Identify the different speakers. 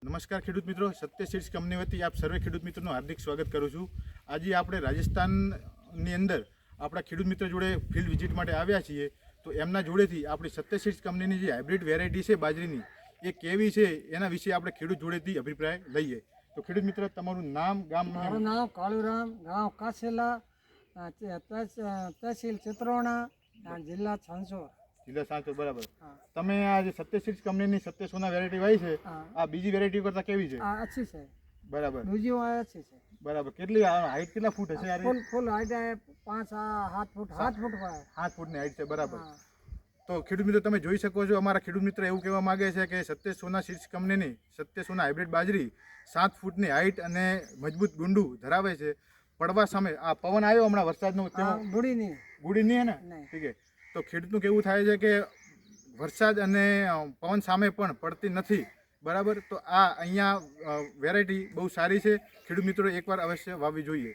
Speaker 1: નમસ્કાર ખેડૂત મિત્રો, સત્ય સીડ્સ કંપની વતી આપ સર્વે ખેડૂત મિત્રોનું હાર્દિક સ્વાગત કરું છું। આજે આપણે રાજસ્થાનની અંદર આપણા ખેડૂત મિત્રો જોડે ફિલ્ડ વિઝિટ માટે આવ્યા છીએ। તો એમના જોડેથી આપણી સત્ય સીડ્સ કંપનીની જે હાઇબ્રિડ વેરાયટી છે બાજરીની એ કેવી છે એના વિશે આપણે ખેડૂત જોડેથી અભિપ્રાય લઈએ। તો ખેડૂત મિત્રો, તમારું નામ, ગામ?
Speaker 2: મારું નામ કાળુરામ, ગામ કાસેલા, તહેસીલ ચિત્રોણા, જિલ્લા છાંસોર।
Speaker 1: જિલ્લા સાંચોર, બરાબર।
Speaker 2: हाँ।
Speaker 1: તમે આ જે સત્ય સીડ્સ કંપનીની સત્ય સોના વેરાયટી વાવી છે,
Speaker 2: हाँ।
Speaker 1: આ બીજી વેરાયટી કરતાં કેવી છે?
Speaker 2: अच्छी से
Speaker 1: બરાબર
Speaker 2: दूजी अच्छी से
Speaker 1: બરાબર। કેટલી હાઈટ કેટલા ફૂટ હશે? યાર
Speaker 2: फुल हाइट है 5-7 फुट 7 फुट पर है।
Speaker 1: 7 ફૂટની હાઈટ છે, બરાબર।
Speaker 2: हाँ।
Speaker 1: તો ખેડૂત મિત્રો, તમે જોઈ શકો છો, અમારા ખેડૂત મિત્ર એવું કહેવા માંગે છે કે સત્ય સોના સીડ્સ કંપનીની સત્ય સોના હાઇબ્રિડ બાજરી 7 ફૂટની હાઈટ અને મજબૂત ગુંડું ધરાવે છે। પડવા સામે આ પવન આવ્યો હમણાં વરસાદનો,
Speaker 2: बूढ़ी नहीं
Speaker 1: ગુડી નહીં હે ને?
Speaker 2: नहीं।
Speaker 1: ઠીક છે। તો ખેડૂતનું કેવું થાય છે કે વરસાદ અને પવન સામે પણ પડતી નથી, બરાબર। તો આ અહીંયા વેરાયટી બહુ સારી છે, ખેડૂત મિત્રો એકવાર અવશ્ય વાવવી જોઈએ।